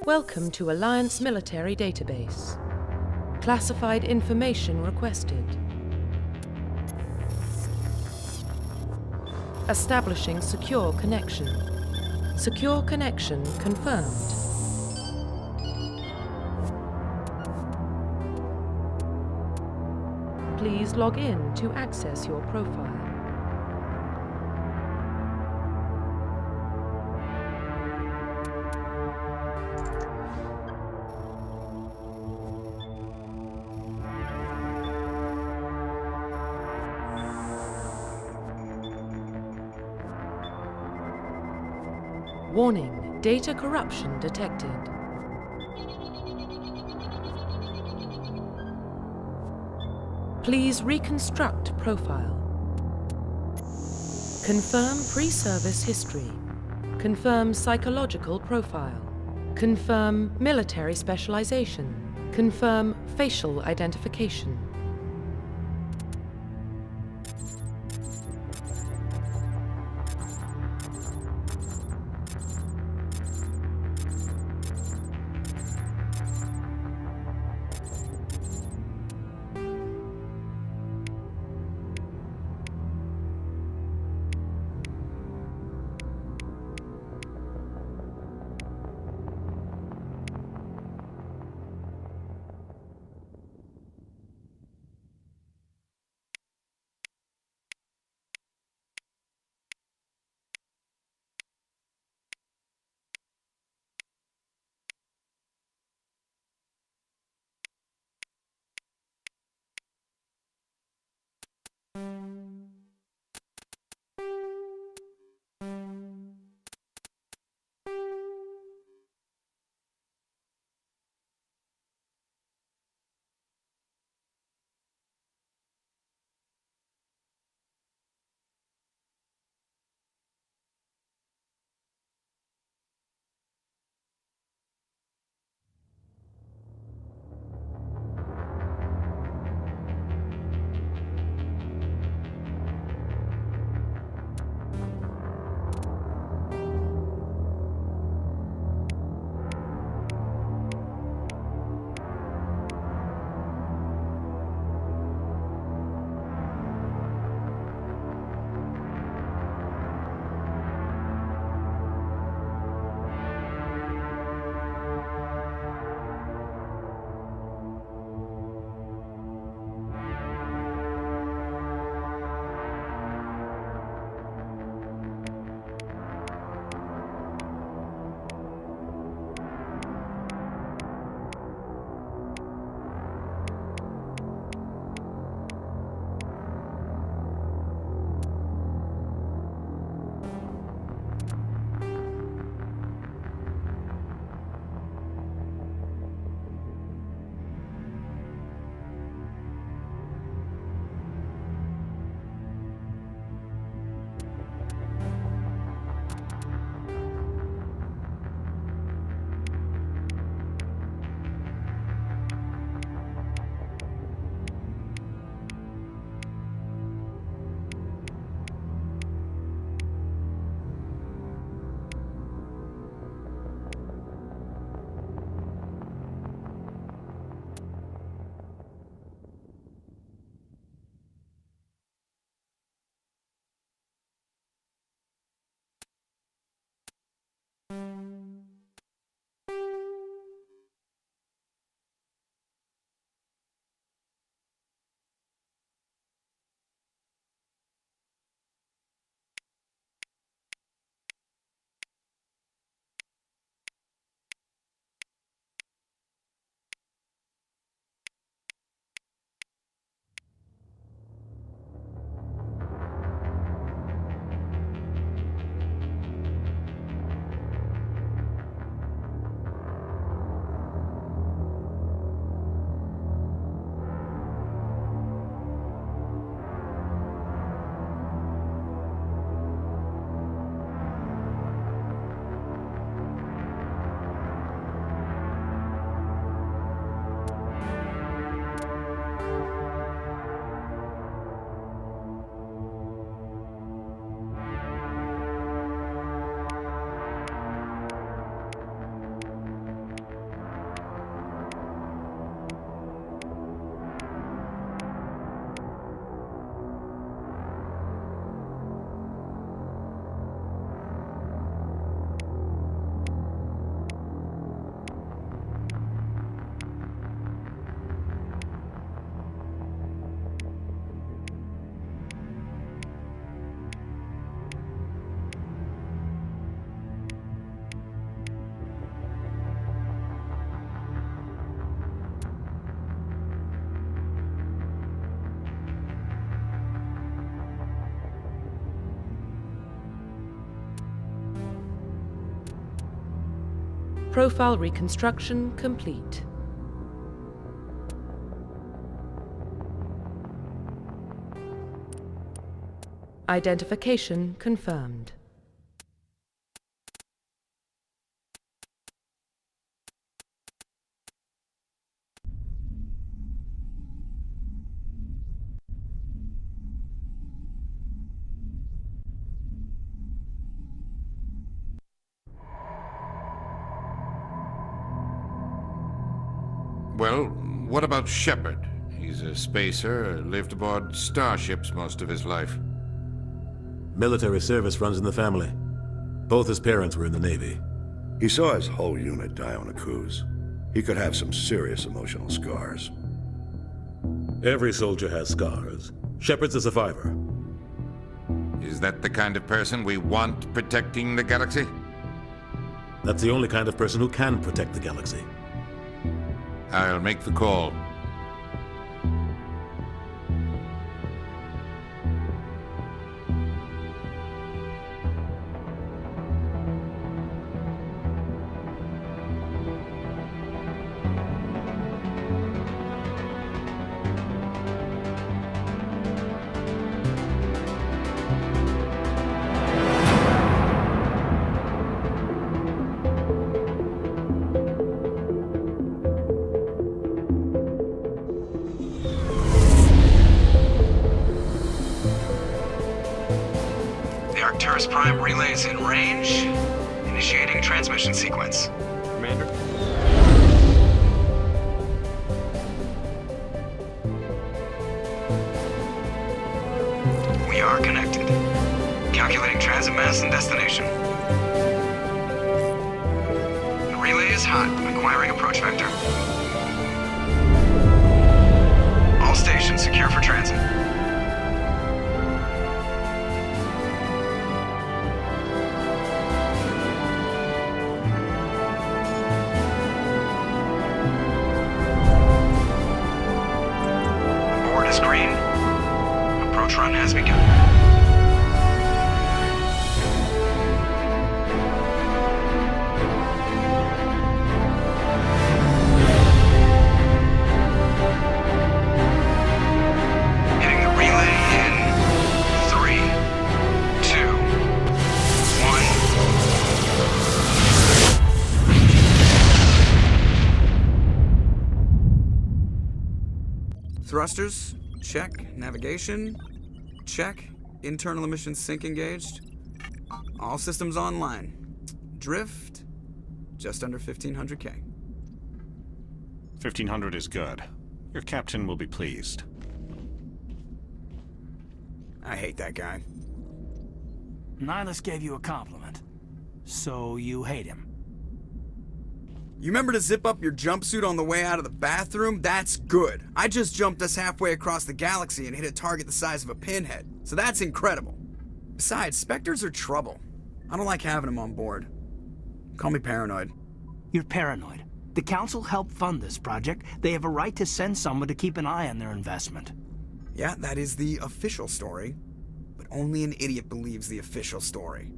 Welcome to Alliance Military Database. Classified information requested. Establishing secure connection. Secure connection confirmed. Please log in to access your profile. Warning, data corruption detected. Please reconstruct profile. Confirm pre-service history. Confirm psychological profile. Confirm military specialization. Confirm facial identification. Profile reconstruction complete. Identification confirmed. Well, what about Shepard? He's a spacer, lived aboard starships most of his life. Military service runs in the family. Both his parents were in the Navy. He saw his whole unit die on a cruise. He could have some serious emotional scars. Every soldier has scars. Shepard's a survivor. Is that the kind of person we want protecting the galaxy? That's the only kind of person who can protect the galaxy. I'll make the call. Prime relays in range. Initiating transmission sequence. Commander. We are connected. Calculating transit mass and destination. The relay is hot, acquiring approach vector. All stations secure for transit. Green. Approach run has begun. Hitting the relay in 3, 2, 1. Thrusters. Check. Navigation. Check. Internal emissions sync engaged. All systems online. Drift. Just under 1500K. 1500 is good. Your captain will be pleased. I hate that guy. Nihlus gave you a compliment. So you hate him. You remember to zip up your jumpsuit on the way out of the bathroom? That's good. I just jumped us halfway across the galaxy and hit a target the size of a pinhead. So that's incredible. Besides, Spectres are trouble. I don't like having them on board. Call me paranoid. You're paranoid. The Council helped fund this project. They have a right to send someone to keep an eye on their investment. Yeah, that is the official story. But only an idiot believes the official story.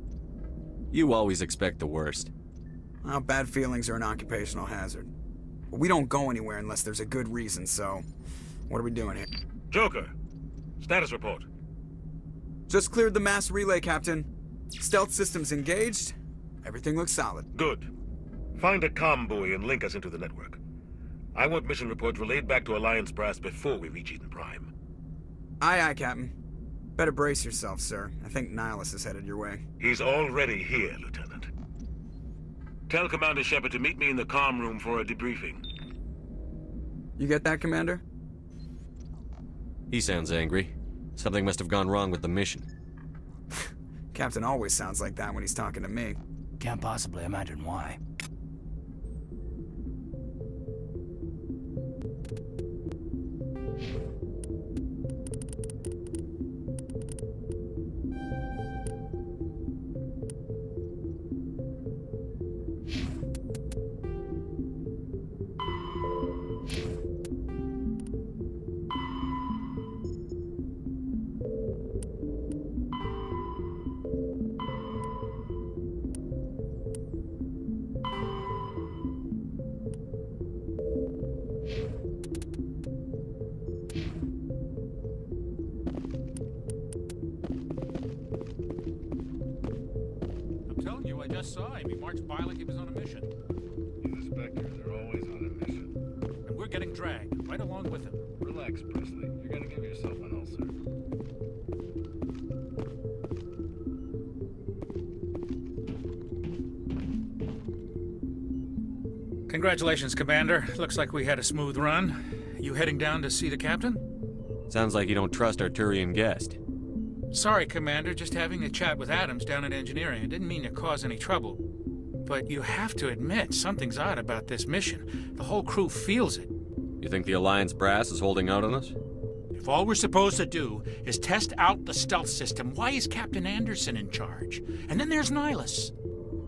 You always expect the worst. Well, bad feelings are an occupational hazard. But we don't go anywhere unless there's a good reason, so... What are we doing here? Joker, status report. Just cleared the mass relay, Captain. Stealth systems engaged. Everything looks solid. Good. Find a comm buoy and link us into the network. I want mission reports relayed back to Alliance brass before we reach Eden Prime. Aye, aye, Captain. Better brace yourself, sir. I think Nihlus is headed your way. He's already here, Lieutenant. Tell Commander Shepard to meet me in the comm room for a debriefing. You get that, Commander? He sounds angry. Something must have gone wrong with the mission. Captain always sounds like that when he's talking to me. Can't possibly imagine why. just saw him. He marched by like he was on a mission. He's a Spectre. They're always on a mission. And we're getting dragged, right along with him. Relax, Presley. You're gonna give yourself an ulcer. Congratulations, Commander. Looks like we had a smooth run. You heading down to see the captain? Sounds like you don't trust our Turian guest. Sorry, Commander. Just having a chat with Adams down at engineering. I didn't mean to cause any trouble. But you have to admit, something's odd about this mission. The whole crew feels it. You think the Alliance brass is holding out on us? If all we're supposed to do is test out the stealth system, why is Captain Anderson in charge? And then there's Nihlus.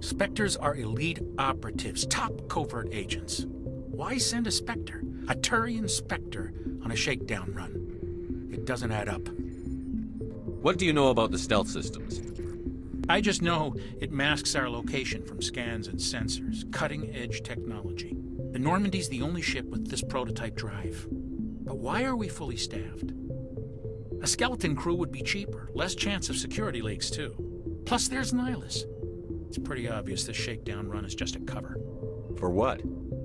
Spectres are elite operatives, top covert agents. Why send a Spectre, a Turian Spectre, on a shakedown run? It doesn't add up. What do you know about the stealth systems? I just know it masks our location from scans and sensors. Cutting-edge technology. The Normandy's the only ship with this prototype drive. But why are we fully staffed? A skeleton crew would be cheaper, less chance of security leaks, too. Plus, there's Nihlus. It's pretty obvious this shakedown run is just a cover. For what?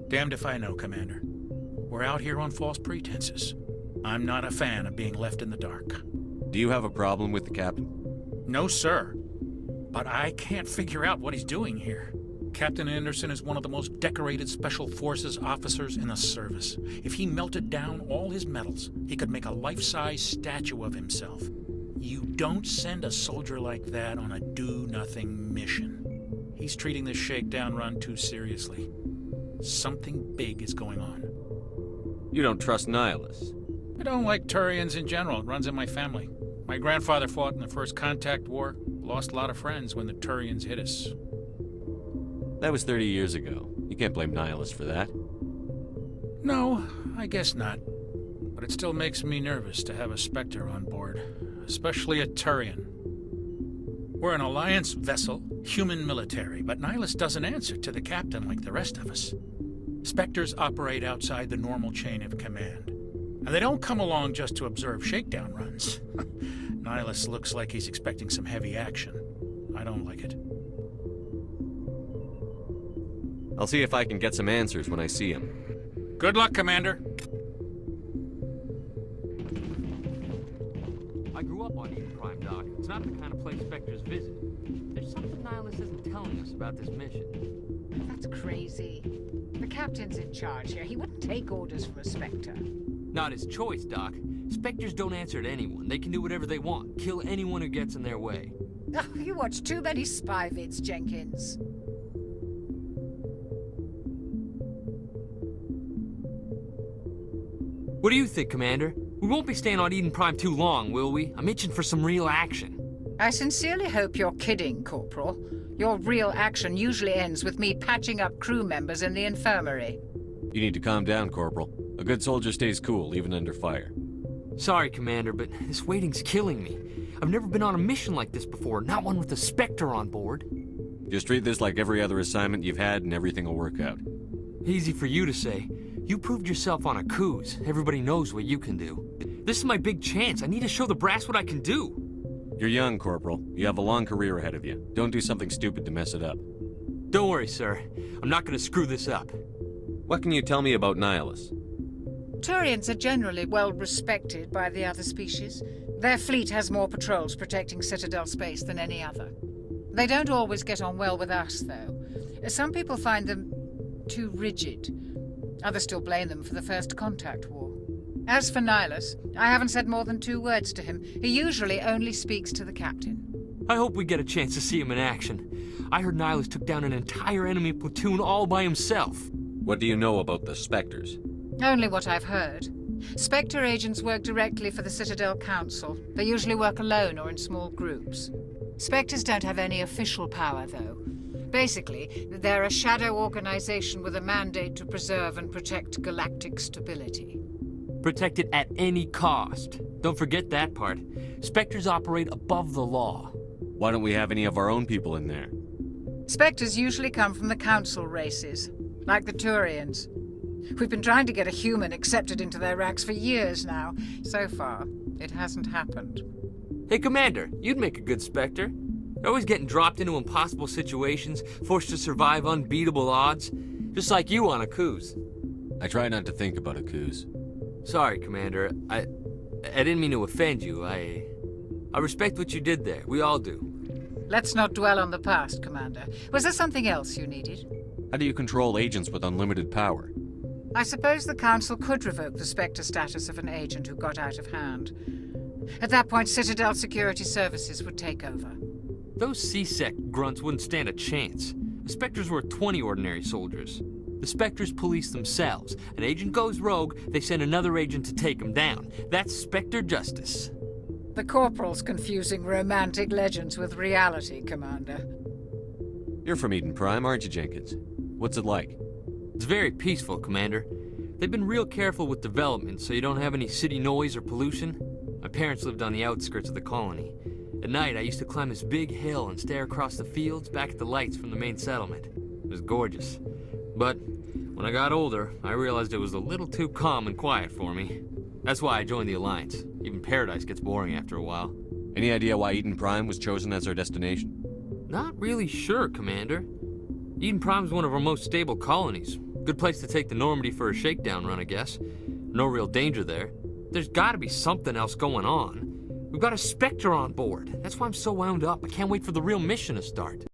Damned if I know, Commander. We're out here on false pretenses. I'm not a fan of being left in the dark. Do you have a problem with the captain? No, sir. But I can't figure out what he's doing here. Captain Anderson is one of the most decorated Special Forces officers in the service. If he melted down all his medals, he could make a life-size statue of himself. You don't send a soldier like that on a do-nothing mission. He's treating this shakedown run too seriously. Something big is going on. You don't trust Nihlus? I don't like Turians in general. It runs in my family. My grandfather fought in the First Contact War. Lost a lot of friends when the Turians hit us. That was 30 years ago. You can't blame Nihlus for that. No, I guess not. But it still makes me nervous to have a Spectre on board. Especially a Turian. We're an Alliance vessel, human military, but Nihlus doesn't answer to the captain like the rest of us. Spectres operate outside the normal chain of command. And they don't come along just to observe shakedown runs. Nihlus looks like he's expecting some heavy action. I don't like it. I'll see if I can get some answers when I see him. Good luck, Commander. I grew up on Eden Prime, Doc. It's not the kind of place Spectres visit. There's something Nihlus isn't telling us about this mission. That's crazy. The captain's in charge here. He wouldn't take orders from a Spectre. Not his choice, Doc. Spectres don't answer to anyone. They can do whatever they want. Kill anyone who gets in their way. Oh, you watch too many spy vids, Jenkins. What do you think, Commander? We won't be staying on Eden Prime too long, will we? I'm itching for some real action. I sincerely hope you're kidding, Corporal. Your real action usually ends with me patching up crew members in the infirmary. You need to calm down, Corporal. A good soldier stays cool, even under fire. Sorry, Commander, but this waiting's killing me. I've never been on a mission like this before, not one with a Spectre on board. Just treat this like every other assignment you've had and everything will work out. Easy for you to say. You proved yourself on a cruise. Everybody knows what you can do. This is my big chance. I need to show the brass what I can do. You're young, Corporal. You have a long career ahead of you. Don't do something stupid to mess it up. Don't worry, sir. I'm not going to screw this up. What can you tell me about Nihlus? Turians are generally well respected by the other species. Their fleet has more patrols protecting Citadel space than any other. They don't always get on well with us, though. Some people find them too rigid. Others still blame them for the First Contact War. As for Nihlus, I haven't said more than 2 words to him. He usually only speaks to the captain. I hope we get a chance to see him in action. I heard Nihlus took down an entire enemy platoon all by himself. What do you know about the Spectres? Only what I've heard. Spectre agents work directly for the Citadel Council. They usually work alone or in small groups. Spectres don't have any official power, though. Basically, they're a shadow organization with a mandate to preserve and protect galactic stability. Protect it at any cost. Don't forget that part. Spectres operate above the law. Why don't we have any of our own people in there? Spectres usually come from the Council races, like the Turians. We've been trying to get a human accepted into their ranks for years now. So far, it hasn't happened. Hey, Commander, you'd make a good Spectre. They're always getting dropped into impossible situations, forced to survive unbeatable odds. Just like you on Akuz. I try not to think about Akuz. Sorry, Commander. I didn't mean to offend you. I respect what you did there. We all do. Let's not dwell on the past, Commander. Was there something else you needed? How do you control agents with unlimited power? I suppose the Council could revoke the Spectre status of an agent who got out of hand. At that point, Citadel Security Services would take over. Those C-Sec grunts wouldn't stand a chance. The Spectres were 20 ordinary soldiers. The Spectres police themselves. An agent goes rogue, they send another agent to take him down. That's Spectre justice. The Corporal's confusing romantic legends with reality, Commander. You're from Eden Prime, aren't you, Jenkins? What's it like? It's very peaceful, Commander. They've been real careful with development so you don't have any city noise or pollution. My parents lived on the outskirts of the colony. At night, I used to climb this big hill and stare across the fields back at the lights from the main settlement. It was gorgeous. But when I got older, I realized it was a little too calm and quiet for me. That's why I joined the Alliance. Even Paradise gets boring after a while. Any idea why Eden Prime was chosen as our destination? Not really sure, Commander. Eden Prime's one of our most stable colonies. Good place to take the Normandy for a shakedown run, I guess. No real danger there. There's gotta be something else going on. We've got a Spectre on board. That's why I'm so wound up. I can't wait for the real mission to start.